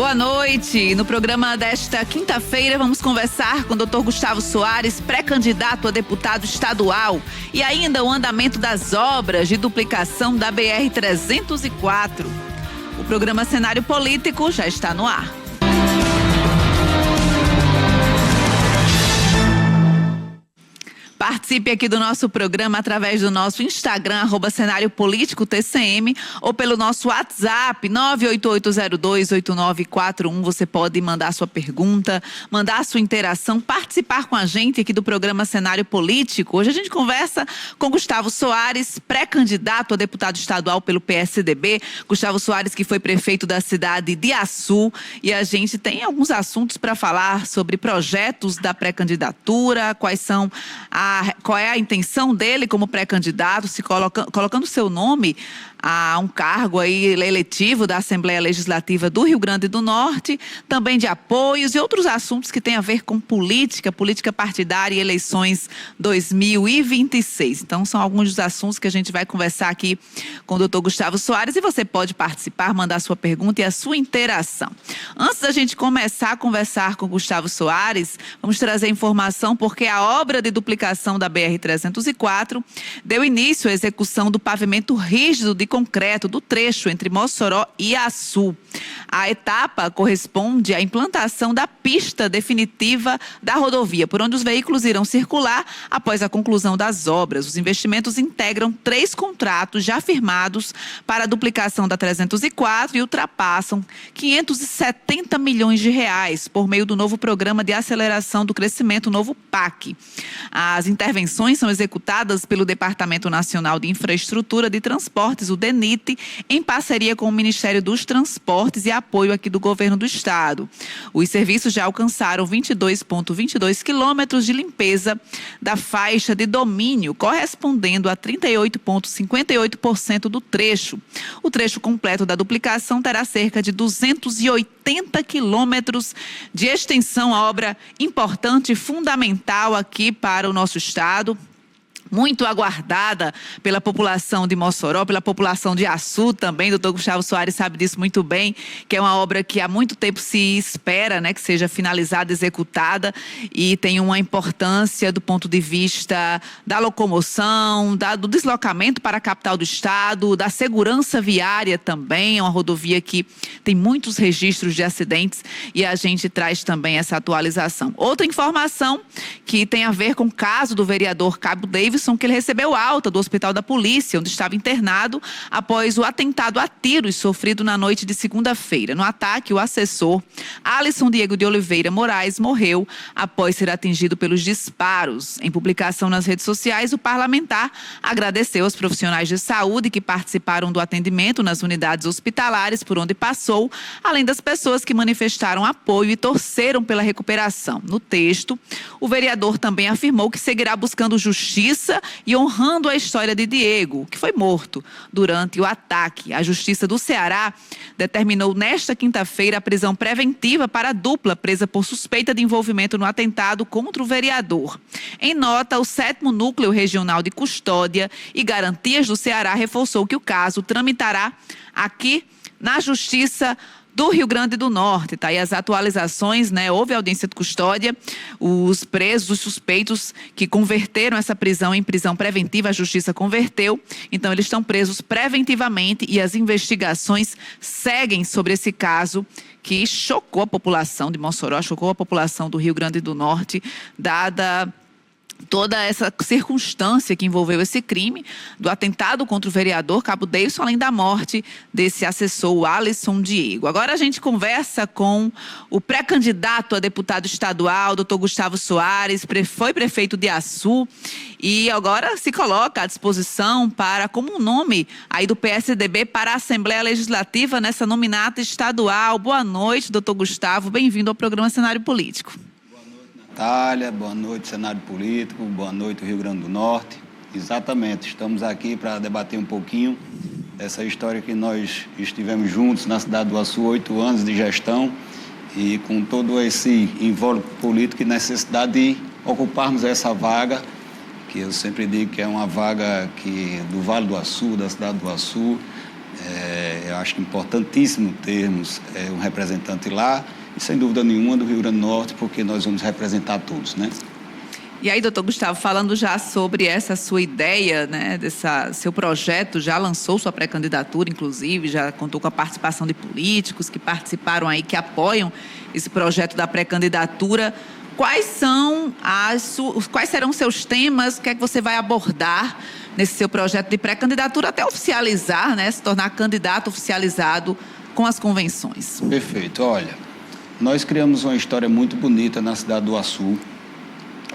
Boa noite. No programa desta quinta-feira vamos conversar com o Dr. Gustavo Soares, pré-candidato a deputado estadual, e ainda o andamento das obras de duplicação da BR-304. O programa Cenário Político já está no ar. Participe aqui do nosso programa através do nosso Instagram, @Cenário Político TCM, ou pelo nosso WhatsApp, 988028941. Você pode mandar sua pergunta, mandar sua interação, participar com a gente aqui do programa Cenário Político. Hoje a gente conversa com Gustavo Soares, pré-candidato a deputado estadual pelo PSDB. Gustavo Soares, que foi prefeito da cidade de Açu. E a gente tem alguns assuntos para falar sobre projetos da pré-candidatura, qual é a intenção dele como pré-candidato, se colocando seu nome a um cargo aí eletivo da Assembleia Legislativa do Rio Grande do Norte, também de apoios e outros assuntos que têm a ver com política partidária e eleições 2026. Então, são alguns dos assuntos que a gente vai conversar aqui com o Dr. Gustavo Soares, e você pode participar, mandar sua pergunta e a sua interação. Antes da gente começar a conversar com o Gustavo Soares, vamos trazer informação porque a obra de duplicação da BR-304 deu início à execução do pavimento rígido de concreto do trecho entre Mossoró e Açu. A etapa corresponde à implantação da pista definitiva da rodovia, por onde os veículos irão circular após a conclusão das obras. Os investimentos integram 3 contratos já firmados para a duplicação da 304 e ultrapassam 570 milhões de reais por meio do novo Programa de Aceleração do Crescimento, novo PAC. As intervenções são executadas pelo Departamento Nacional de Infraestrutura de Transportes, o DENIT, em parceria com o Ministério dos Transportes e apoio aqui do Governo do Estado. Os serviços já alcançaram 22,22 quilômetros de limpeza da faixa de domínio, correspondendo a 38,58% do trecho. O trecho completo da duplicação terá cerca de 280 quilômetros de extensão, a obra importante e fundamental aqui para o nosso Estado, muito aguardada pela população de Mossoró, pela população de Açu também. O Dr. Gustavo Soares sabe disso muito bem, que é uma obra que há muito tempo se espera, que seja finalizada, executada, e tem uma importância do ponto de vista da locomoção, do deslocamento para a capital do estado, da segurança viária também. É uma rodovia que tem muitos registros de acidentes e a gente traz também essa atualização. Outra informação que tem a ver com o caso do vereador Cabo Davis, que ele recebeu alta do Hospital da Polícia, onde estava internado após o atentado a tiros sofrido na noite de segunda-feira. No ataque, o assessor Alisson Diego de Oliveira Moraes morreu após ser atingido pelos disparos. Em publicação nas redes sociais, o parlamentar agradeceu aos profissionais de saúde que participaram do atendimento nas unidades hospitalares por onde passou, além das pessoas que manifestaram apoio e torceram pela recuperação. No texto, o vereador também afirmou que seguirá buscando justiça e honrando a história de Diego, que foi morto durante o ataque. A Justiça do Ceará determinou nesta quinta-feira a prisão preventiva para a dupla presa por suspeita de envolvimento no atentado contra o vereador. Em nota, o 7º Núcleo Regional de Custódia e Garantias do Ceará reforçou que o caso tramitará aqui na Justiça do Rio Grande do Norte. Tá aí as atualizações, Houve audiência de custódia, os presos, os suspeitos que converteram essa prisão em prisão preventiva, a justiça converteu, então eles estão presos preventivamente e as investigações seguem sobre esse caso que chocou a população de Mossoró, chocou a população do Rio Grande do Norte, dada toda essa circunstância que envolveu esse crime, do atentado contra o vereador Cabo Davis, além da morte desse assessor, o Alisson Diego. Agora a gente conversa com o pré-candidato a deputado estadual, Dr. Gustavo Soares, foi prefeito de Açu e agora se coloca à disposição para, como um nome aí do PSDB para a Assembleia Legislativa nessa nominata estadual. Boa noite, doutor Gustavo, bem-vindo ao programa Cenário Político. Natália, boa noite, Cenário Político, boa noite, Rio Grande do Norte. Exatamente, estamos aqui para debater um pouquinho dessa história que nós estivemos juntos na cidade do Açu, 8 anos de gestão, e com todo esse invólucro político e necessidade de ocuparmos essa vaga, que eu sempre digo que é uma vaga do Vale do Açu, da cidade do Açu, Eu acho que é importantíssimo termos um representante lá, e sem dúvida nenhuma do Rio Grande do Norte, porque nós vamos representar todos, né? E aí, doutor Gustavo, falando já sobre essa sua ideia, né, dessa seu projeto, já lançou sua pré-candidatura, inclusive, já contou com a participação de políticos que participaram aí, que apoiam esse projeto da pré-candidatura. Quais serão os seus temas? O que é que você vai abordar nesse seu projeto de pré-candidatura até oficializar, né, se tornar candidato oficializado com as convenções? Perfeito. Olha, nós criamos uma história muito bonita na cidade do Açu,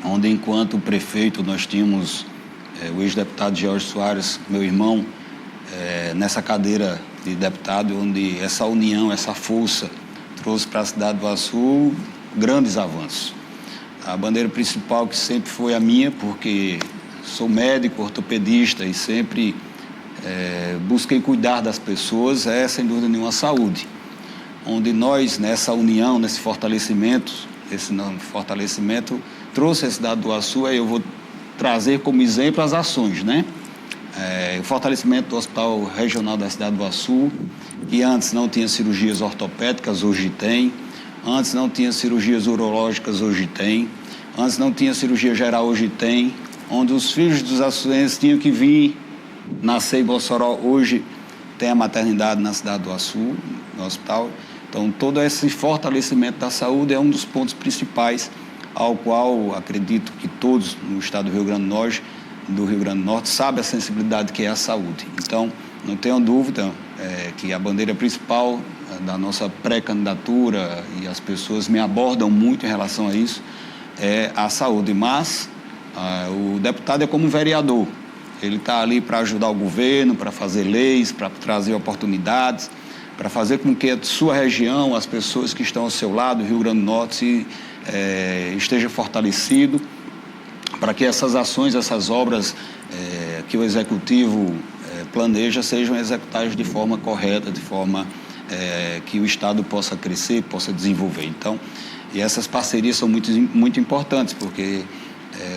onde, enquanto prefeito, nós tínhamos o ex-deputado Jorge Soares, meu irmão, nessa cadeira de deputado, onde essa união, essa força trouxe para a cidade do Açu grandes avanços. A bandeira principal, que sempre foi a minha, porque sou médico, ortopedista e sempre busquei cuidar das pessoas, é, sem dúvida nenhuma, a saúde. Onde nós, nessa união, nesse fortalecimento, trouxe a cidade do Açu, aí eu vou trazer como exemplo as ações, né? O fortalecimento do Hospital Regional da cidade do Açu, que antes não tinha cirurgias ortopédicas, hoje tem. Antes não tinha cirurgias urológicas, hoje tem. Antes não tinha cirurgia geral, hoje tem. Onde os filhos dos açuenses tinham que vir nascer em Mossoró, hoje tem a maternidade na cidade do Açu, no hospital. Então, todo esse fortalecimento da saúde é um dos pontos principais, ao qual acredito que todos no estado do Rio Grande do Norte sabem a sensibilidade que é a saúde. Então, não tenham dúvida que a bandeira principal da nossa pré-candidatura, e as pessoas me abordam muito em relação a isso, é a saúde. Mas o deputado é como um vereador. Ele está ali para ajudar o governo, para fazer leis, para trazer oportunidades, para fazer com que a sua região, as pessoas que estão ao seu lado, o Rio Grande do Norte, esteja fortalecido, para que essas ações, essas obras que o Executivo planeja sejam executadas de forma correta, de forma que o Estado possa crescer, possa desenvolver. Então, e essas parcerias são muito, muito importantes, porque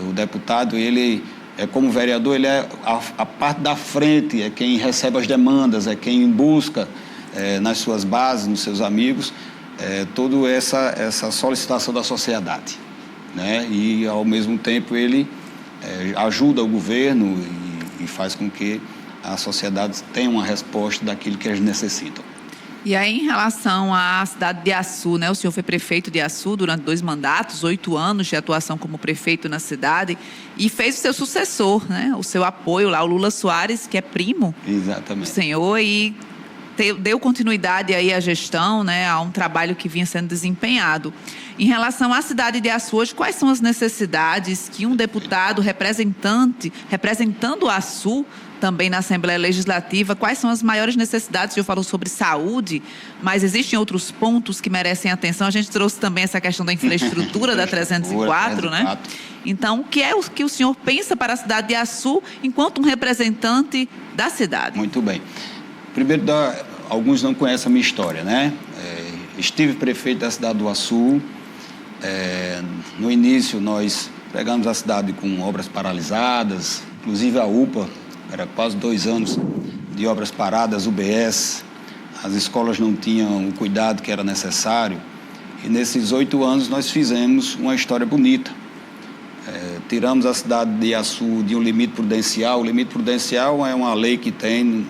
o deputado, ele como vereador, ele é a parte da frente, é quem recebe as demandas, é quem busca nas suas bases, nos seus amigos, toda essa solicitação da sociedade, né? E, ao mesmo tempo, ele ajuda o governo e faz com que a sociedade tenha uma resposta daquilo que eles necessitam. E aí, em relação à cidade de Açu, né? O senhor foi prefeito de Açu durante 2 mandatos, 8 anos de atuação como prefeito na cidade, e fez o seu sucessor, né? O seu apoio lá, o Lula Soares, que é primo Exatamente. do senhor, e deu continuidade aí à gestão, né? A um trabalho que vinha sendo desempenhado. Em relação à cidade de Açu hoje, quais são as necessidades que um deputado representando o Açu também na Assembleia Legislativa, quais são as maiores necessidades? O senhor falou sobre saúde, mas existem outros pontos que merecem atenção. A gente trouxe também essa questão da infraestrutura da 304, né? Então, o que é o que o senhor pensa para a cidade de Açu enquanto um representante da cidade? Muito bem. Primeiro, alguns não conhecem a minha história, né? Estive prefeito da cidade do Açu. No início, nós pegamos a cidade com obras paralisadas, inclusive a UPA, era quase 2 anos de obras paradas, UBS, as escolas não tinham o cuidado que era necessário, e nesses 8 anos nós fizemos uma história bonita. Tiramos a cidade de Açu de um limite prudencial. O limite prudencial é uma lei que tem,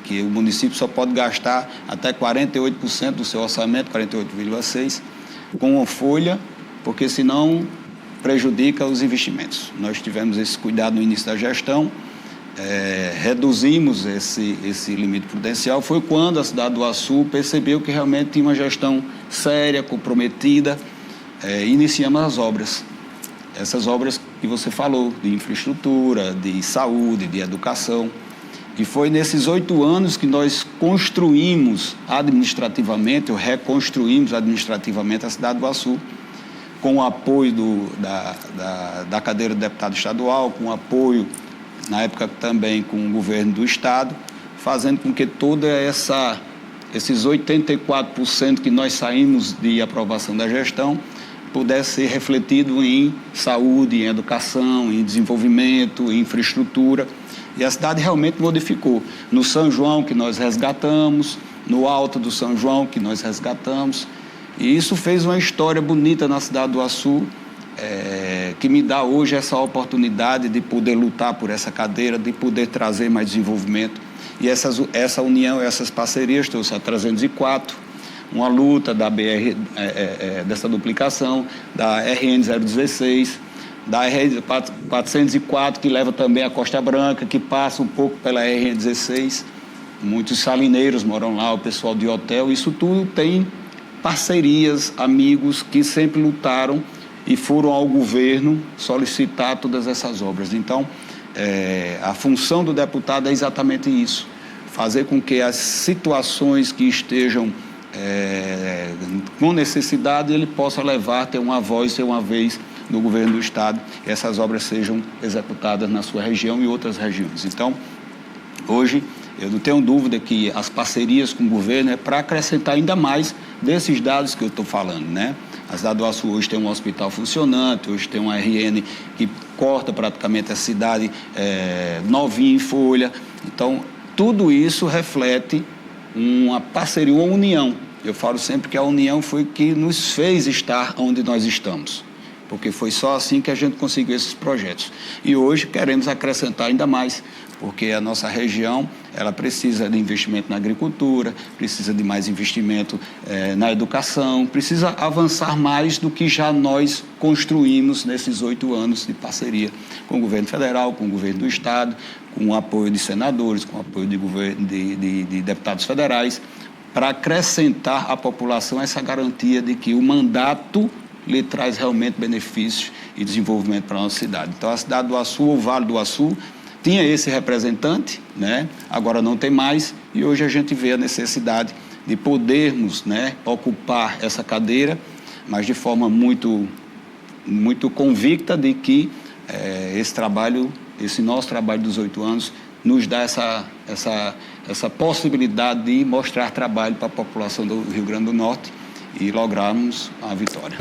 que o município só pode gastar até 48% do seu orçamento, 48,6%, com uma folha, porque senão prejudica os investimentos. Nós tivemos esse cuidado no início da gestão, reduzimos esse limite prudencial. Foi quando a cidade do Açu percebeu que realmente tinha uma gestão séria, comprometida, iniciamos as obras. Essas obras que você falou, de infraestrutura, de saúde, de educação. E foi nesses 8 anos que nós construímos administrativamente, ou reconstruímos administrativamente a cidade do Açu, com o apoio da cadeira de deputado estadual, com o apoio, na época também, com o governo do estado, fazendo com que toda esses 84% que nós saímos de aprovação da gestão pudesse ser refletido em saúde, em educação, em desenvolvimento, em infraestrutura. E a cidade realmente modificou. No São João, que nós resgatamos, no Alto do São João, que nós resgatamos. E isso fez uma história bonita na cidade do Açu, que me dá hoje essa oportunidade de poder lutar por essa cadeira, de poder trazer mais desenvolvimento. E essa união, essas parcerias, trouxe a 304, uma luta da BR, dessa duplicação, da RN 016, da RN 404, que leva também a Costa Branca, que passa um pouco pela RN 16. Muitos salineiros moram lá, o pessoal de hotel, isso tudo tem parcerias, amigos que sempre lutaram e foram ao governo solicitar todas essas obras. Então, a função do deputado é exatamente isso, fazer com que as situações que estejam com necessidade, ele possa levar, ter uma voz, ter uma vez no governo do Estado, e essas obras sejam executadas na sua região e outras regiões. Então, hoje, eu não tenho dúvida que as parcerias com o governo é para acrescentar ainda mais desses dados que eu estou falando, né? A cidade do Açu hoje tem um hospital funcionante, hoje tem uma RN que corta praticamente a cidade novinha em folha. Então, tudo isso reflete uma parceria, uma união. Eu falo sempre que a união foi que nos fez estar onde nós estamos, porque foi só assim que a gente conseguiu esses projetos. E hoje queremos acrescentar ainda mais, porque a nossa região, ela precisa de investimento na agricultura, precisa de mais investimento na educação, precisa avançar mais do que já nós construímos nesses 8 anos de parceria com o governo federal, com o governo do Estado, com o apoio de senadores, com o apoio de deputados federais, para acrescentar à população essa garantia de que o mandato lhe traz realmente benefícios e desenvolvimento para a nossa cidade. Então, a cidade do Açu, o Vale do Açu, tinha esse representante, né? Agora não tem mais, e hoje a gente vê a necessidade de podermos, né, ocupar essa cadeira, mas de forma muito, muito convicta de que esse nosso trabalho dos 8 anos nos dá essa possibilidade de mostrar trabalho para a população do Rio Grande do Norte e lograrmos a vitória.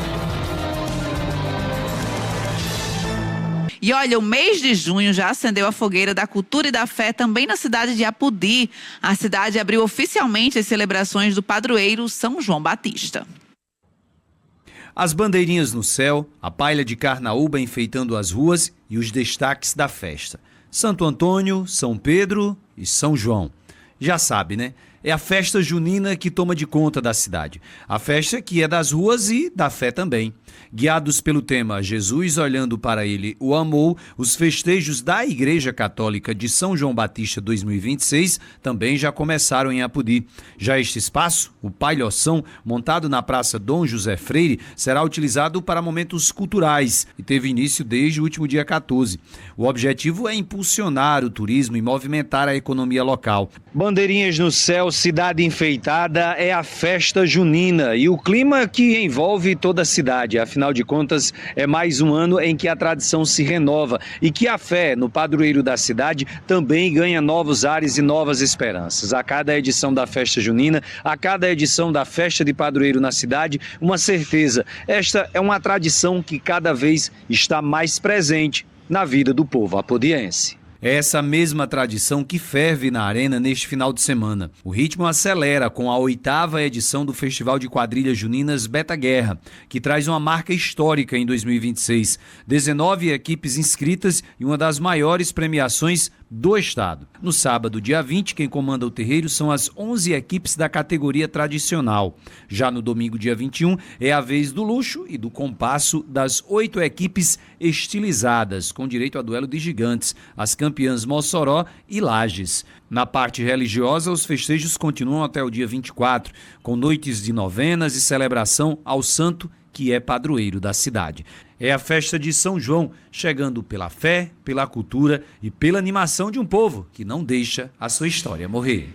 E olha, o mês de junho já acendeu a fogueira da cultura e da fé também na cidade de Apodi. A cidade abriu oficialmente as celebrações do padroeiro São João Batista. As bandeirinhas no céu, a palha de carnaúba enfeitando as ruas e os destaques da festa. Santo Antônio, São Pedro e São João. Já sabe, né? É a festa junina que toma de conta da cidade. A festa que é das ruas e da fé também. Guiados pelo tema Jesus olhando para ele o amou, os festejos da Igreja Católica de São João Batista 2026 também já começaram em Apodi. Já este espaço, o Palhoção, montado na Praça Dom José Freire, será utilizado para momentos culturais e teve início desde o último dia 14. O objetivo é impulsionar o turismo e movimentar a economia local. Bandeirinhas no céu, cidade enfeitada, é a festa junina e o clima que envolve toda a cidade. Afinal de contas, é mais um ano em que a tradição se renova e que a fé no padroeiro da cidade também ganha novos ares e novas esperanças. A cada edição da festa junina, a cada edição da festa de padroeiro na cidade, uma certeza. Esta é uma tradição que cada vez está mais presente na vida do povo apodiense. É essa mesma tradição que ferve na arena neste final de semana. O ritmo acelera com a 8ª edição do Festival de Quadrilhas Juninas Beta Guerra, que traz uma marca histórica em 2026. 19 equipes inscritas e uma das maiores premiações do estado. No sábado, dia 20, quem comanda o terreiro são as 11 equipes da categoria tradicional. Já no domingo, dia 21, é a vez do luxo e do compasso das 8 equipes estilizadas, com direito a duelo de gigantes, as campeãs Mossoró e Lages. Na parte religiosa, os festejos continuam até o dia 24, com noites de novenas e celebração ao santo que é padroeiro da cidade. É a festa de São João, chegando pela fé, pela cultura e pela animação de um povo que não deixa a sua história morrer.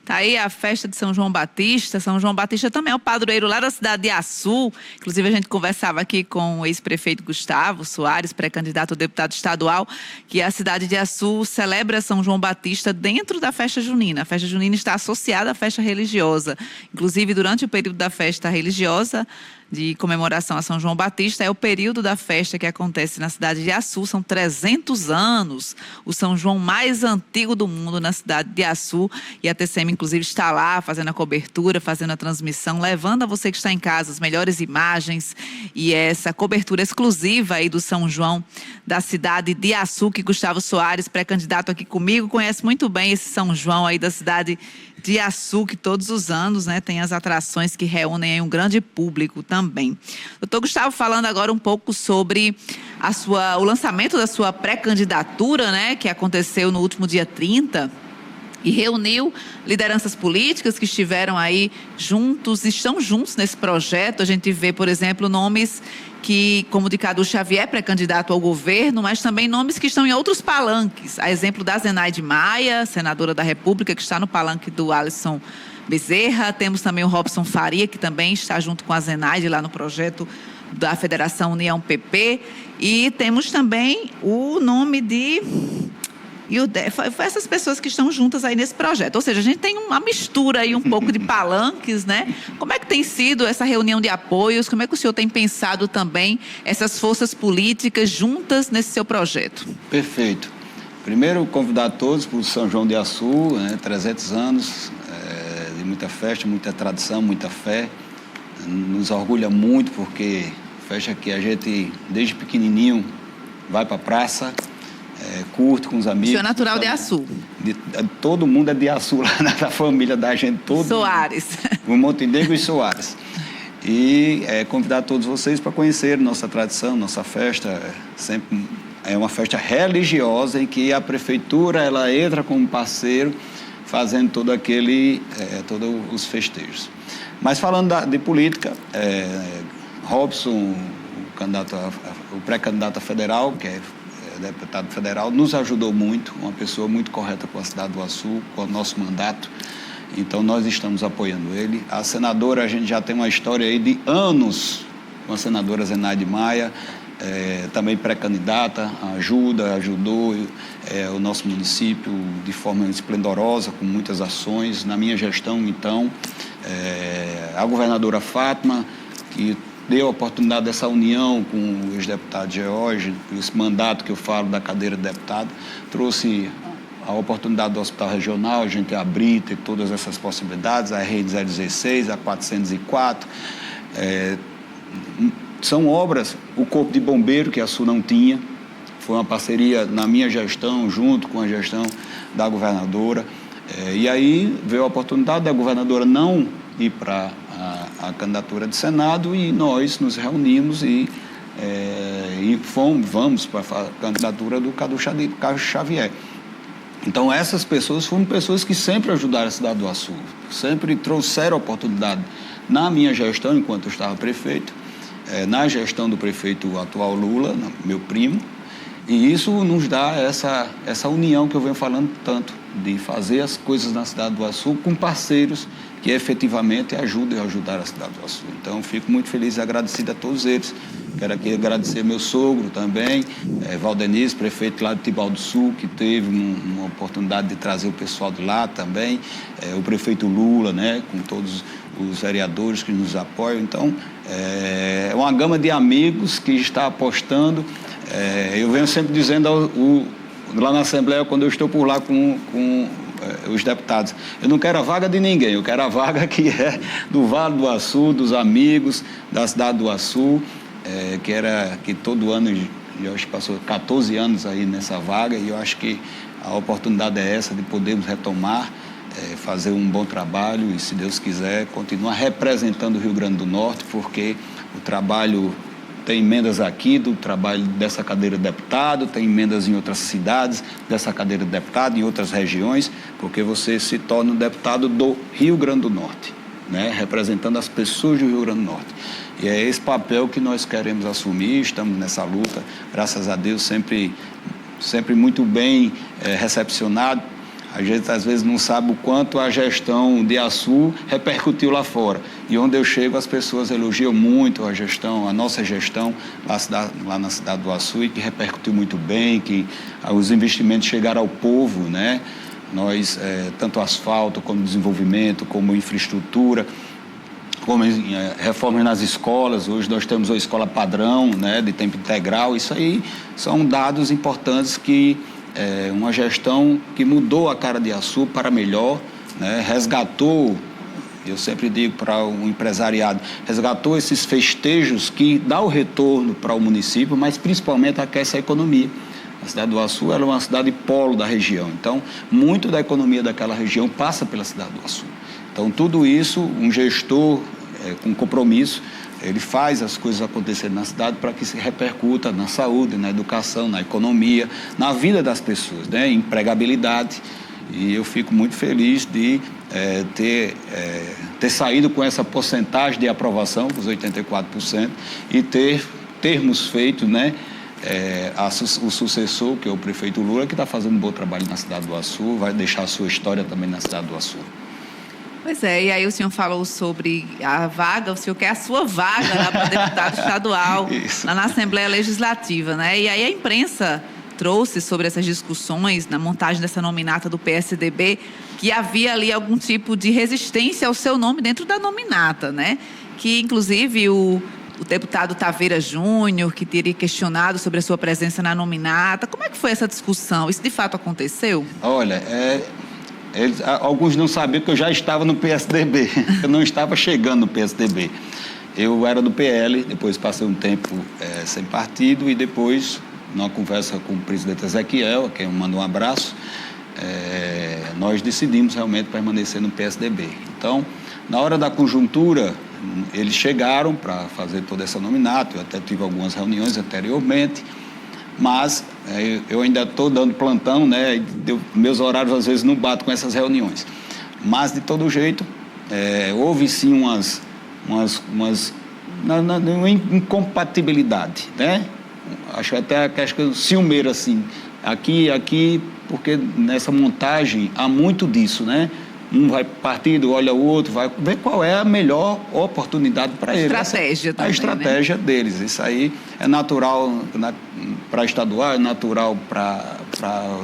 Tá aí a festa de São João Batista. São João Batista também é o padroeiro lá da cidade de Açu. Inclusive, a gente conversava aqui com o ex-prefeito Gustavo Soares, pré-candidato a deputado estadual, que a cidade de Açu celebra São João Batista dentro da festa junina. A festa junina está associada à festa religiosa. Inclusive, durante o período da festa religiosa, de comemoração a São João Batista, é o período da festa que acontece na cidade de Açu. São 300 anos, o São João mais antigo do mundo na cidade de Açu. E a TCM, inclusive, está lá fazendo a cobertura, fazendo a transmissão, levando a você que está em casa as melhores imagens e essa cobertura exclusiva aí do São João da cidade de Açu, que Gustavo Soares, pré-candidato aqui comigo, conhece muito bem esse São João aí da cidade de Açu, que todos os anos, né, tem as atrações que reúnem aí um grande público também. Doutor Gustavo, falando agora um pouco sobre o lançamento da sua pré-candidatura, né, que aconteceu no último dia 30, e reuniu lideranças políticas que estiveram aí juntos, estão juntos nesse projeto. A gente vê, por exemplo, nomes que, como o de Cadu Xavier, pré-candidato ao governo, mas também nomes que estão em outros palanques. A exemplo da Zenaide Maia, senadora da República, que está no palanque do Alisson Bezerra. Temos também o Robson Faria, que também está junto com a Zenaide lá no projeto da Federação União PP. E temos também o nome de... Foi essas pessoas que estão juntas aí nesse projeto. Ou seja, a gente tem uma mistura aí um pouco de palanques, né? Como é que tem sido essa reunião de apoios? Como é que o senhor tem pensado também essas forças políticas juntas nesse seu projeto? Perfeito. Primeiro, convidar todos para o São João de Açu, né? 300 anos de muita festa, muita tradição, muita fé. Nos orgulha muito porque festa que a gente, desde pequenininho, vai para a praça, curto com os amigos. O senhor é natural de Açu? Todo mundo é de Açu, lá na família da gente. Soares. O Montenegro e Soares. E convidar todos vocês para conhecer nossa tradição, nossa festa. Sempre é uma festa religiosa em que a prefeitura ela entra como parceiro, fazendo todos os festejos. Mas falando de política, Robson, o pré-candidato a federal, que é deputado federal, nos ajudou muito, uma pessoa muito correta com a cidade do Açu, com o nosso mandato, então nós estamos apoiando ele. A senadora, a gente já tem uma história aí de anos com a senadora Zenaide Maia, também pré-candidata, ajudou o nosso município de forma esplendorosa, com muitas ações. Na minha gestão, então, a governadora Fátima, que deu a oportunidade dessa união com o ex-deputado George, esse mandato que eu falo da cadeira de deputado, trouxe a oportunidade do Hospital Regional, a gente abrir, ter todas essas possibilidades, a RN016, a 404, são obras, o Corpo de Bombeiro, que a Açu não tinha, foi uma parceria na minha gestão, junto com a gestão da governadora, e aí veio a oportunidade da governadora não ir para a candidatura de Senado e nós nos reunimos e vamos para a candidatura do Cadu Xavier. Então essas pessoas foram pessoas que sempre ajudaram a cidade do Açu, sempre trouxeram oportunidade na minha gestão enquanto eu estava prefeito, na gestão do prefeito atual Lula, meu primo, e isso nos dá essa união que eu venho falando tanto, de fazer as coisas na cidade do Açu com parceiros que efetivamente ajudam a ajudar a cidade do Açu. Então, fico muito feliz e agradecido a todos eles. Quero aqui agradecer meu sogro também, Valdenise, prefeito lá de Tibau do Sul, que teve uma oportunidade de trazer o pessoal de lá também, o prefeito Lula, né, com todos os vereadores que nos apoiam. Então, é uma gama de amigos que está apostando. Eu venho sempre dizendo lá na Assembleia, quando eu estou por lá com os deputados, eu não quero a vaga de ninguém, eu quero a vaga que é do Vale do Açu, dos amigos da cidade do Açu, que todo ano, eu acho que passou 14 anos aí nessa vaga, e eu acho que a oportunidade é essa de podermos retomar, fazer um bom trabalho e, se Deus quiser, continuar representando o Rio Grande do Norte, porque o trabalho tem emendas aqui do trabalho dessa cadeira de deputado, tem emendas em outras cidades dessa cadeira de deputado, em outras regiões, porque você se torna um deputado do Rio Grande do Norte, né? Representando as pessoas do Rio Grande do Norte. E é esse papel que nós queremos assumir, estamos nessa luta, graças a Deus, sempre muito bem recepcionado. A gente, às vezes, não sabe o quanto a gestão de Açu repercutiu lá fora. E onde eu chego, as pessoas elogiam muito a nossa gestão lá na cidade do Açu, e que repercutiu muito bem, que os investimentos chegaram ao povo, né? Nós, tanto asfalto, como desenvolvimento, como infraestrutura, como reformas nas escolas. Hoje nós temos uma escola padrão, né, de tempo integral. Isso aí são dados importantes que uma gestão que mudou a cara de Açu para melhor, né, resgatou, eu sempre digo para o empresariado, resgatou esses festejos que dá o retorno para o município, mas principalmente aquece a economia. A cidade do Açu é uma cidade polo da região, então muito da economia daquela região passa pela cidade do Açu. Então tudo isso, um gestor com compromisso, ele faz as coisas acontecerem na cidade para que se repercuta na saúde, na educação, na economia, na vida das pessoas, né? Empregabilidade. E eu fico muito feliz de ter saído com essa porcentagem de aprovação, os 84%, e termos feito, né, o sucessor, que é o prefeito Lula, que está fazendo um bom trabalho na cidade do Açu, vai deixar a sua história também na cidade do Açu. Pois é, e aí o senhor falou sobre a vaga, o senhor quer a sua vaga lá para deputado estadual, lá na Assembleia Legislativa, né? E aí a imprensa trouxe sobre essas discussões na montagem dessa nominata do PSDB, que havia ali algum tipo de resistência ao seu nome dentro da nominata, né? Que, inclusive, o deputado Taveira Júnior, que teria questionado sobre a sua presença na nominata. Como é que foi essa discussão? Isso de fato aconteceu? Olha, alguns não sabiam que eu já estava no PSDB. Eu não estava chegando no PSDB. Eu era do PL, depois passei um tempo sem partido e depois, numa conversa com o presidente Ezequiel, a quem eu mando um abraço, nós decidimos realmente permanecer no PSDB. Então, na hora da conjuntura, eles chegaram para fazer toda essa nominata, eu até tive algumas reuniões anteriormente, mas eu ainda estou dando plantão, né? Meus horários às vezes não batem com essas reuniões. Mas, de todo jeito, houve sim uma incompatibilidade, né? Acho até que ciumeira, assim, aqui, porque nessa montagem há muito disso, né? Um vai partido, olha o outro, vai ver qual é a melhor oportunidade para ele. Estratégia também, a estratégia, né, deles. Isso aí é natural para estadual, é natural para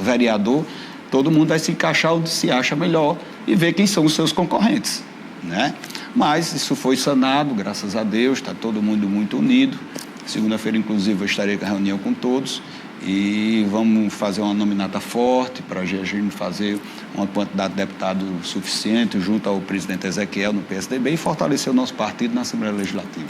vereador. Todo mundo vai se encaixar onde se acha melhor e ver quem são os seus concorrentes, né? Mas isso foi sanado, graças a Deus, está todo mundo muito unido. Segunda-feira, inclusive, eu estarei com a reunião com todos e vamos fazer uma nominata forte para a gente fazer uma quantidade de deputados suficiente junto ao presidente Ezequiel no PSDB e fortalecer o nosso partido na Assembleia Legislativa.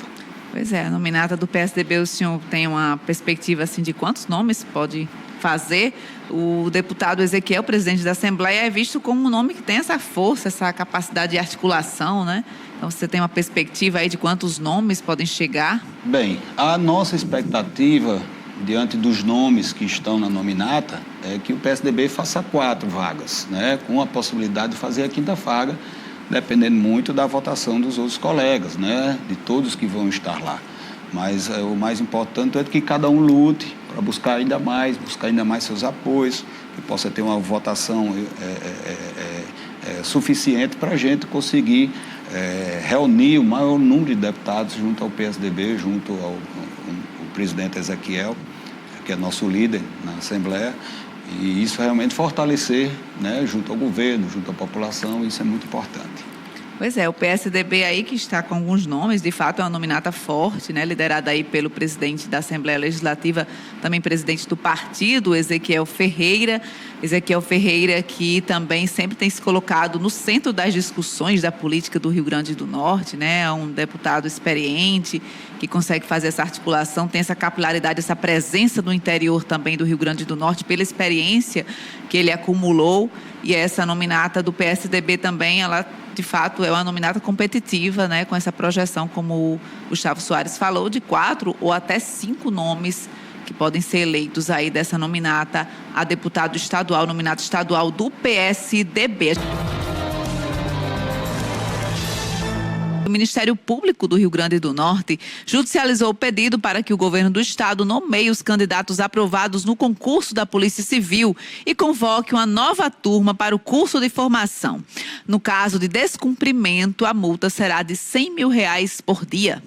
Pois é, a nominata do PSDB, o senhor tem uma perspectiva assim, de quantos nomes pode fazer? O deputado Ezequiel, presidente da Assembleia, é visto como um nome que tem essa força, essa capacidade de articulação, né? Então, você tem uma perspectiva aí de quantos nomes podem chegar? Bem, a nossa expectativa, diante dos nomes que estão na nominata, é que o PSDB faça 4 vagas, né? Com a possibilidade de fazer a 5ª vaga, dependendo muito da votação dos outros colegas, né? De todos que vão estar lá. Mas o mais importante é que cada um lute para buscar ainda mais seus apoios, que possa ter uma votação suficiente para a gente conseguir reunir o maior número de deputados junto ao PSDB, junto ao presidente Ezequiel, que é nosso líder na Assembleia, e isso realmente fortalecer, né, junto ao governo, junto à população, isso é muito importante. Pois é, o PSDB aí que está com alguns nomes, de fato é uma nominata forte, né, liderada aí pelo presidente da Assembleia Legislativa, também presidente do partido, Ezequiel Ferreira. Ezequiel Ferreira, que também sempre tem se colocado no centro das discussões da política do Rio Grande do Norte, né? É um deputado experiente, que consegue fazer essa articulação, tem essa capilaridade, essa presença no interior também do Rio Grande do Norte, pela experiência que ele acumulou. E essa nominata do PSDB também, ela de fato é uma nominata competitiva, né? Com essa projeção, como o Gustavo Soares falou, de 4 ou até 5 nomes que podem ser eleitos aí dessa nominata a deputado estadual, nominata estadual do PSDB. O Ministério Público do Rio Grande do Norte judicializou o pedido para que o governo do estado nomeie os candidatos aprovados no concurso da Polícia Civil e convoque uma nova turma para o curso de formação. No caso de descumprimento, a multa será de R$100 mil por dia.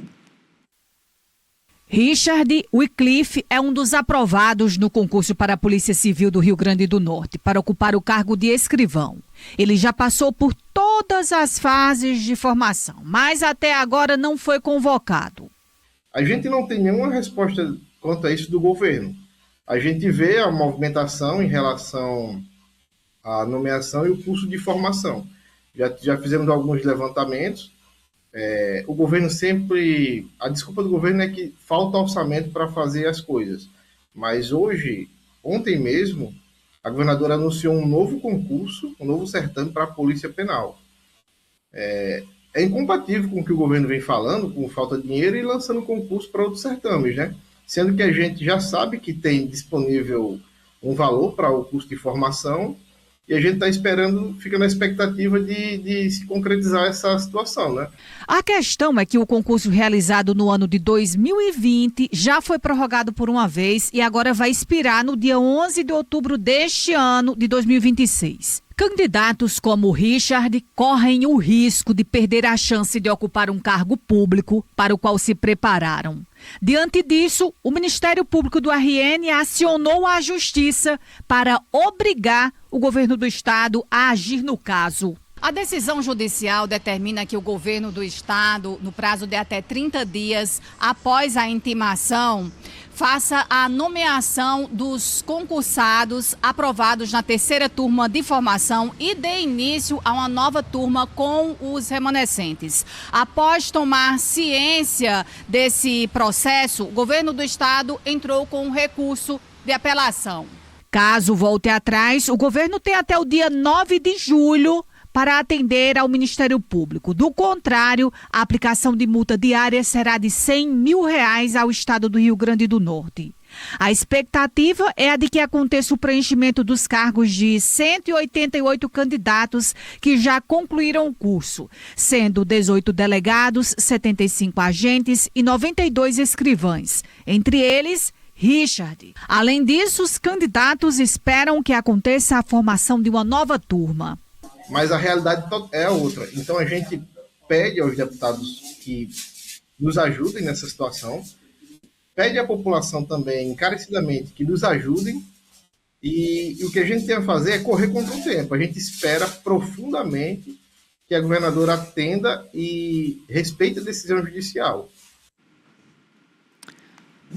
Richard Wycliffe é um dos aprovados no concurso para a Polícia Civil do Rio Grande do Norte para ocupar o cargo de escrivão. Ele já passou por todas as fases de formação, mas até agora não foi convocado. A gente não tem nenhuma resposta quanto a isso do governo. A gente vê a movimentação em relação à nomeação e o curso de formação. Já fizemos alguns levantamentos. O governo sempre... A desculpa do governo é que falta orçamento para fazer as coisas. Mas ontem mesmo, a governadora anunciou um novo concurso, um novo certame para a Polícia Penal. É incompatível com o que o governo vem falando, com falta de dinheiro, e lançando concurso para outros certames, né? Sendo que a gente já sabe que tem disponível um valor para o custo de formação e a gente está esperando, fica na expectativa de se concretizar essa situação, né? A questão é que o concurso realizado no ano de 2020 já foi prorrogado por uma vez e agora vai expirar no dia 11 de outubro deste ano de 2026. Candidatos como o Richard correm o risco de perder a chance de ocupar um cargo público para o qual se prepararam. Diante disso, o Ministério Público do RN acionou a Justiça para obrigar o governo do estado a agir no caso. A decisão judicial determina que o governo do estado, no prazo de até 30 dias após a intimação, faça a nomeação dos concursados aprovados na terceira turma de formação e dê início a uma nova turma com os remanescentes. Após tomar ciência desse processo, o governo do estado entrou com um recurso de apelação. Caso volte atrás, o governo tem até o dia 9 de julho para atender ao Ministério Público. Do contrário, a aplicação de multa diária será de R$100 mil ao estado do Rio Grande do Norte. A expectativa é a de que aconteça o preenchimento dos cargos de 188 candidatos que já concluíram o curso, sendo 18 delegados, 75 agentes e 92 escrivães, entre eles Richard. Além disso, os candidatos esperam que aconteça a formação de uma nova turma. Mas a realidade é outra. Então a gente pede aos deputados que nos ajudem nessa situação, pede à população também encarecidamente que nos ajudem, e o que a gente tem a fazer é correr contra o tempo. A gente espera profundamente que a governadora atenda e respeite a decisão judicial.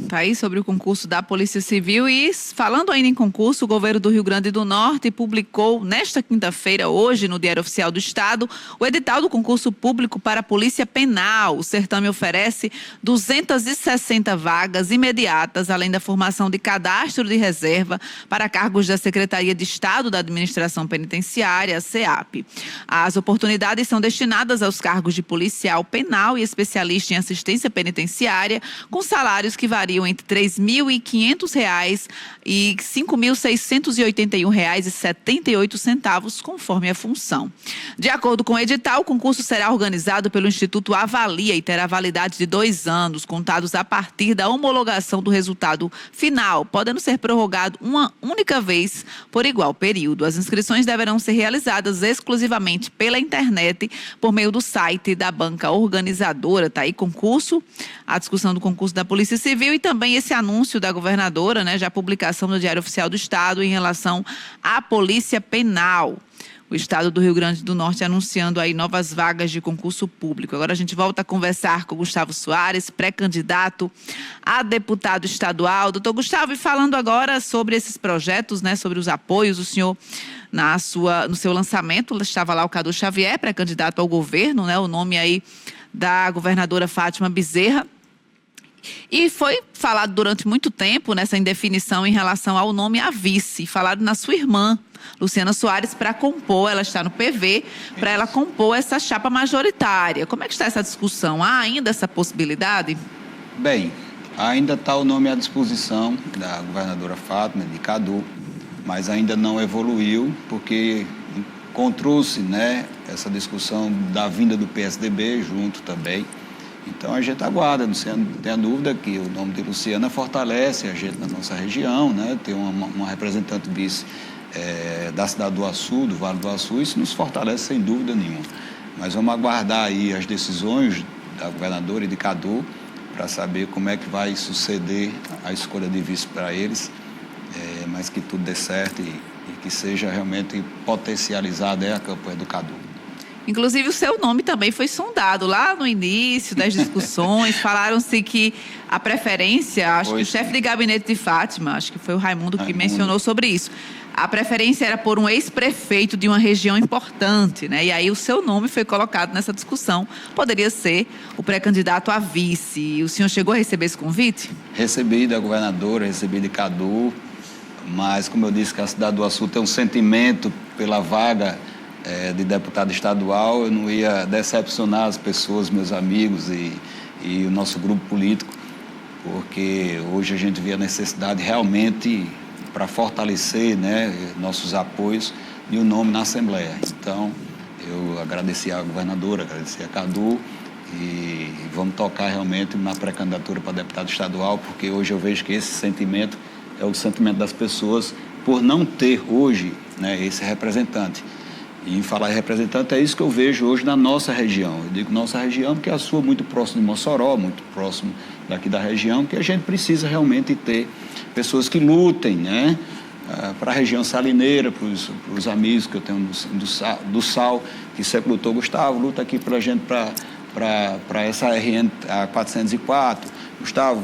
Tá aí sobre o concurso da Polícia Civil. E falando ainda em concurso, o governo do Rio Grande do Norte publicou nesta quinta-feira, hoje, no Diário Oficial do Estado, o edital do concurso público para a Polícia Penal. O certame oferece 260 vagas imediatas, além da formação de cadastro de reserva para cargos da Secretaria de Estado da Administração Penitenciária, a SEAP. As oportunidades são destinadas aos cargos de policial penal e especialista em assistência penitenciária, com salários que variam entre R$ 3.500 e R$ 5.681,78, conforme a função. De acordo com o edital, o concurso será organizado pelo Instituto Avalia e terá validade de 2 anos, contados a partir da homologação do resultado final, podendo ser prorrogado uma única vez por igual período. As inscrições deverão ser realizadas exclusivamente pela internet, por meio do site da banca organizadora. Está aí a discussão do concurso da Polícia Civil e também esse anúncio da governadora, né, já a publicação no Diário Oficial do Estado em relação à Polícia Penal. O estado do Rio Grande do Norte anunciando aí novas vagas de concurso público. Agora a gente volta a conversar com o Gustavo Soares, pré-candidato a deputado estadual. Doutor Gustavo, e falando agora sobre esses projetos, né, sobre os apoios, o senhor, no seu lançamento, estava lá o Cadu Xavier, pré-candidato ao governo, né, o nome aí da governadora Fátima Bezerra. E foi falado durante muito tempo nessa indefinição em relação ao nome a vice, falado na sua irmã, Luciana Soares, para compor, ela está no PV, para ela compor essa chapa majoritária. Como é que está essa discussão? Há ainda essa possibilidade? Bem, ainda está o nome à disposição da governadora Fátima, de Cadu, mas ainda não evoluiu, porque encontrou-se, né, essa discussão da vinda do PSDB junto também. Então a gente aguarda, não tem a dúvida que o nome de Luciana fortalece a gente na nossa região, né? Tem uma representante vice da cidade do Açu, do Vale do Açu, isso nos fortalece sem dúvida nenhuma. Mas vamos aguardar aí as decisões da governadora e de Cadu para saber como é que vai suceder a escolha de vice para eles, mas que tudo dê certo e que seja realmente potencializada a campanha do Cadu. Inclusive, o seu nome também foi sondado lá no início das discussões. Falaram-se que a preferência, acho que o chefe de gabinete de Fátima, acho que foi o Raimundo que mencionou sobre isso. A preferência era por um ex-prefeito de uma região importante, né? E aí o seu nome foi colocado nessa discussão. Poderia ser o pré-candidato a vice. O senhor chegou a receber esse convite? Recebi da governadora, recebi de Cadu, mas, como eu disse, que a cidade do Açu tem um sentimento pela vaga de deputado estadual. Eu não ia decepcionar as pessoas, meus amigos e o nosso grupo político, porque hoje a gente vê a necessidade realmente para fortalecer, né, nossos apoios e o nome na Assembleia. Então, eu agradeci à governadora, agradeci a Cadu e vamos tocar realmente na pré-candidatura para deputado estadual, porque hoje eu vejo que esse sentimento é o sentimento das pessoas por não ter hoje, né, esse representante. E em falar em representante, é isso que eu vejo hoje na nossa região. Eu digo nossa região porque a sua é muito próximo de Mossoró, muito próximo daqui da região, que a gente precisa realmente ter pessoas que lutem, né, para a região salineira, para os amigos que eu tenho do Sal, que sempre lutou. Gustavo, luta aqui para a gente, para essa RN 404. Gustavo,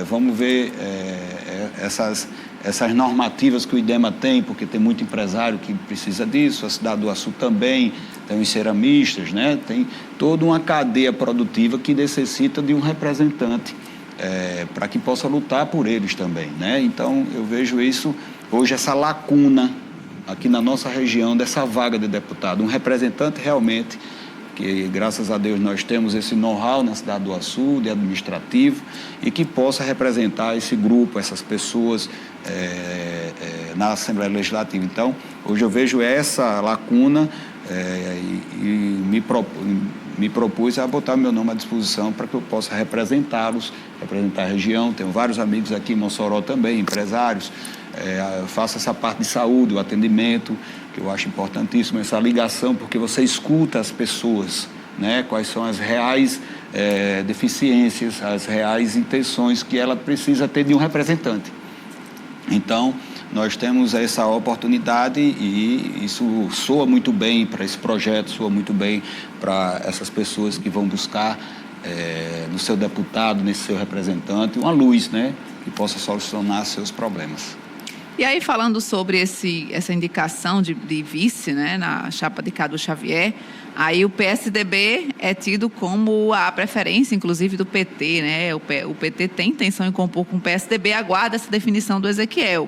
vamos ver essas normativas que o IDEMA tem, porque tem muito empresário que precisa disso. A cidade do Açu também tem os ceramistas, né? Tem toda uma cadeia produtiva que necessita de um representante para que possa lutar por eles também, né? Então, eu vejo isso hoje, essa lacuna aqui na nossa região dessa vaga de deputado, um representante realmente que, graças a Deus, nós temos esse know-how na cidade do Açu, de administrativo, e que possa representar esse grupo, essas pessoas na Assembleia Legislativa. Então, hoje eu vejo essa lacuna e me propus a botar meu nome à disposição para que eu possa representá-los, representar a região. Tenho vários amigos aqui em Mossoró também, empresários. Eu faço essa parte de saúde, o atendimento, que eu acho importantíssimo, essa ligação, porque você escuta as pessoas, né? Quais são as reais deficiências, as reais intenções que ela precisa ter de um representante. Então, nós temos essa oportunidade e isso soa muito bem para esse projeto, soa muito bem para essas pessoas que vão buscar no seu deputado, nesse seu representante, uma luz, né? Que possa solucionar seus problemas. E aí, falando sobre essa indicação de vice, né, na chapa de Cadu Xavier, aí o PSDB é tido como a preferência, inclusive, do PT, né? O PT tem intenção em compor com o PSDB, aguarda essa definição do Ezequiel.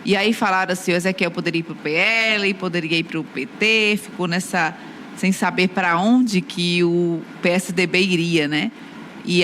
E aí falaram assim, o Ezequiel poderia ir para o PL, poderia ir para o PT, ficou nessa, sem saber para onde que o PSDB iria, né? E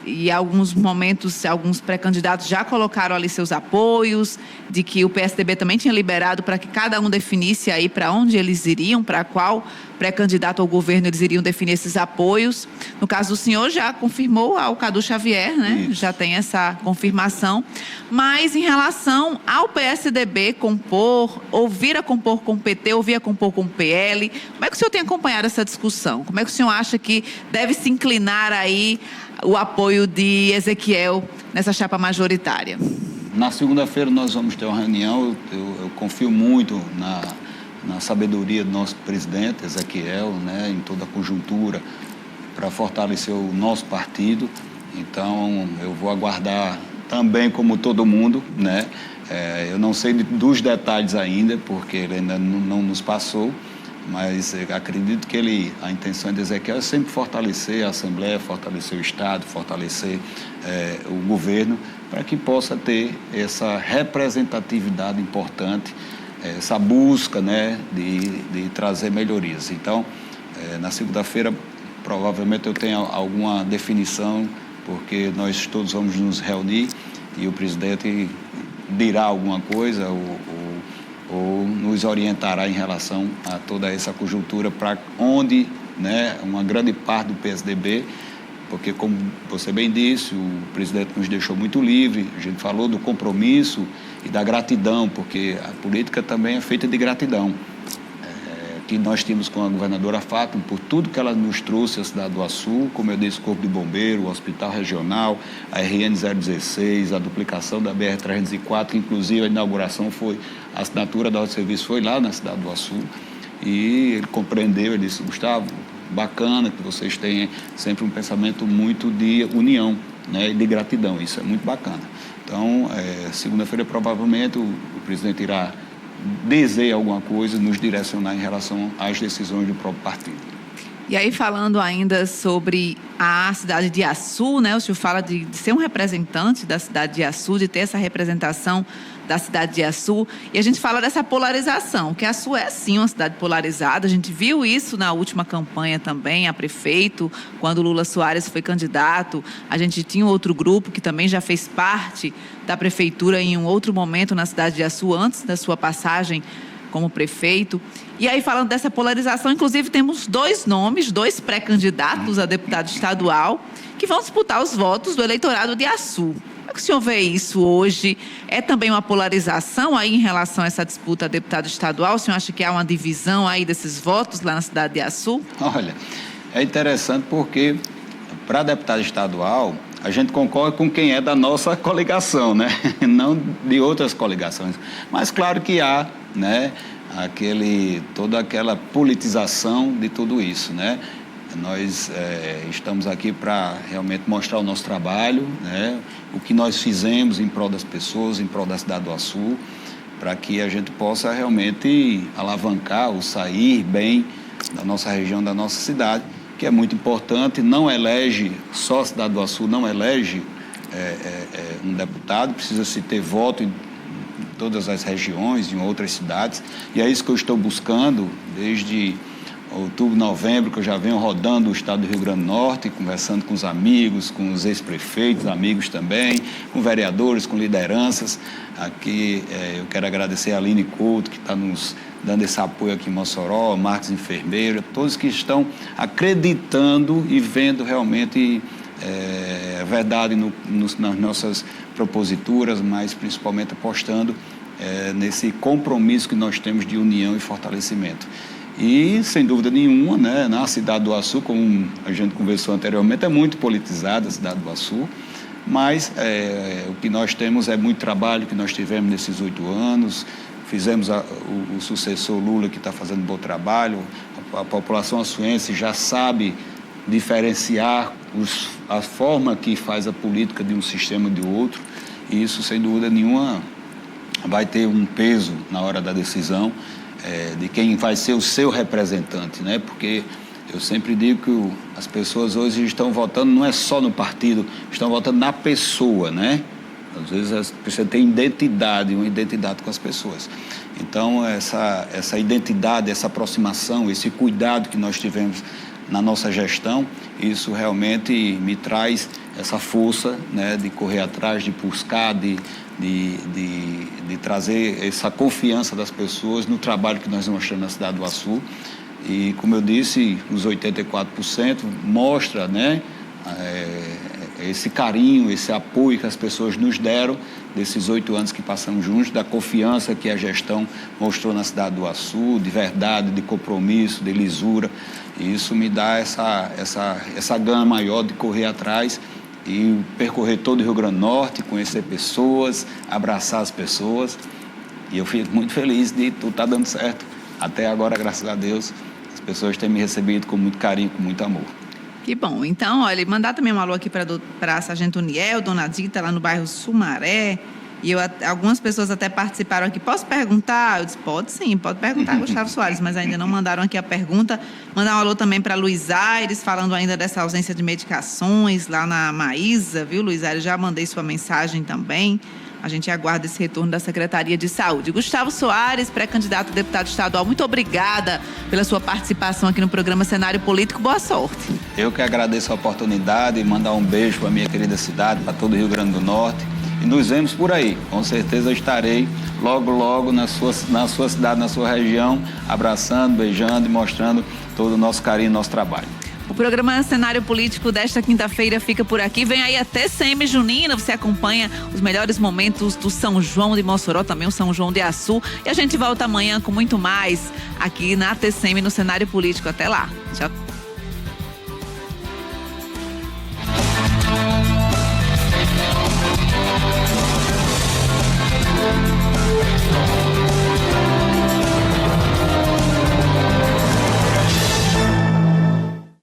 em alguns momentos, alguns pré-candidatos já colocaram ali seus apoios, de que o PSDB também tinha liberado para que cada um definisse aí para onde eles iriam, para qual pré-candidato ao governo eles iriam definir esses apoios. No caso do senhor, já confirmou ao Cadu Xavier, né? Isso. Já tem essa confirmação. Mas em relação ao PSDB compor, ou vir a compor com o PT, ou vir a compor com o PL, como é que o senhor tem acompanhado essa discussão? Como é que o senhor acha que deve se inclinar aí o apoio de Ezequiel nessa chapa majoritária? Na segunda-feira nós vamos ter uma reunião. Eu confio muito na sabedoria do nosso presidente, Ezequiel, né, em toda a conjuntura, para fortalecer o nosso partido. Então, eu vou aguardar também, como todo mundo, né? Eu não sei dos detalhes ainda, porque ele ainda não nos passou, mas eu acredito que a intenção de Ezequiel é sempre fortalecer a Assembleia, fortalecer o Estado, fortalecer o governo, para que possa ter essa representatividade importante, essa busca, né, de trazer melhorias. Então, na segunda-feira, provavelmente eu tenho alguma definição, porque nós todos vamos nos reunir e o presidente dirá alguma coisa ou nos orientará em relação a toda essa conjuntura, para onde, né, uma grande parte do PSDB, porque, como você bem disse, o presidente nos deixou muito livre, a gente falou do compromisso e da gratidão, porque a política também é feita de gratidão, que nós tínhamos com a governadora Fátima, por tudo que ela nos trouxe à cidade do Açu, como eu disse, o Corpo de Bombeiro, o Hospital Regional, a RN 016, a duplicação da BR-304, que inclusive a inauguração foi, a assinatura do serviço foi lá na cidade do Açu. E ele compreendeu, ele disse: Gustavo, bacana que vocês tenham sempre um pensamento muito de união, né, e de gratidão, isso é muito bacana. Então, segunda-feira provavelmente o presidente irá dizer alguma coisa, nos direcionar em relação às decisões do próprio partido. E aí, falando ainda sobre a cidade de Açu, né? O senhor fala de ser um representante da cidade de Açu, de ter essa representação da cidade de Açu, e a gente fala dessa polarização, que Açu é sim uma cidade polarizada. A gente viu isso na última campanha também, a prefeito, quando Lula Soares foi candidato. A gente tinha outro grupo que também já fez parte da prefeitura em um outro momento na cidade de Açu, antes da sua passagem como prefeito. E aí, falando dessa polarização, inclusive temos 2 nomes, 2 pré-candidatos a deputado estadual, que vão disputar os votos do eleitorado de Açu. Como é que o senhor vê isso hoje? É também uma polarização aí em relação a essa disputa a deputado estadual? O senhor acha que há uma divisão aí desses votos lá na cidade de Açu? Olha, é interessante porque para deputado estadual a gente concorre com quem é da nossa coligação, né? Não de outras coligações. Mas claro que há, né, toda aquela politização de tudo isso, né? Nós estamos aqui para realmente mostrar o nosso trabalho, né? O que nós fizemos em prol das pessoas, em prol da cidade do Açu, para que a gente possa realmente alavancar ou sair bem da nossa região, da nossa cidade, que é muito importante. Não elege, só a cidade do Açu não elege um deputado, precisa-se ter voto em todas as regiões, em outras cidades, e é isso que eu estou buscando desde outubro, novembro, que eu já venho rodando o estado do Rio Grande do Norte, conversando com os amigos, com os ex-prefeitos, amigos também, com vereadores, com lideranças. Aqui eu quero agradecer a Aline Couto, que está nos dando esse apoio aqui em Mossoró, Marcos Enfermeira, todos que estão acreditando e vendo realmente a verdade nas nossas proposituras, mas principalmente apostando nesse compromisso que nós temos de união e fortalecimento. E, sem dúvida nenhuma, né, na cidade do Açu, como a gente conversou anteriormente, é muito politizada a cidade do Açu, mas o que nós temos é muito trabalho que nós tivemos nesses 8 anos, fizemos o sucessor Lula, que está fazendo um bom trabalho, a população açuense já sabe diferenciar a forma que faz a política de um sistema e de outro, e isso, sem dúvida nenhuma, vai ter um peso na hora da decisão de quem vai ser o seu representante, né? Porque eu sempre digo que as pessoas hoje estão votando, não é só no partido, estão votando na pessoa, né? Às vezes você tem uma identidade com as pessoas. Então, essa identidade, essa aproximação, esse cuidado que nós tivemos na nossa gestão, isso realmente me traz essa força, né, de correr atrás, de buscar, de trazer essa confiança das pessoas no trabalho que nós mostramos na cidade do Açu. E, como eu disse, os 84% mostra, né, esse carinho, esse apoio que as pessoas nos deram desses 8 anos que passamos juntos, da confiança que a gestão mostrou na cidade do Açu, de verdade, de compromisso, de lisura. E isso me dá essa gana maior de correr atrás e percorrer todo o Rio Grande do Norte, conhecer pessoas, abraçar as pessoas. E eu fico muito feliz de tudo estar dando certo. Até agora, graças a Deus, as pessoas têm me recebido com muito carinho, com muito amor. Que bom. Então, olha, mandar também um alô aqui para a Sargento Niel, Dona Dita, lá no bairro Sumaré. E algumas pessoas até participaram aqui. Posso perguntar? Eu disse, pode sim, pode perguntar, Gustavo Soares, mas ainda não mandaram aqui a pergunta. Mandar um alô também para Luiz Aires, falando ainda dessa ausência de medicações lá na Maísa, viu, Luiz Aires? Já mandei sua mensagem também. A gente aguarda esse retorno da Secretaria de Saúde. Gustavo Soares, pré-candidato a deputado estadual, muito obrigada pela sua participação aqui no programa Cenário Político. Boa sorte. Eu que agradeço a oportunidade e mandar um beijo para a minha querida cidade, para todo o Rio Grande do Norte. E nos vemos por aí. Com certeza eu estarei logo, logo na sua cidade, na sua região, abraçando, beijando e mostrando todo o nosso carinho e nosso trabalho. O programa Cenário Político desta quinta-feira fica por aqui. Vem aí a TCM Junina, você acompanha os melhores momentos do São João de Mossoró, também o São João de Açu. E a gente volta amanhã com muito mais aqui na TCM no Cenário Político. Até lá. Tchau.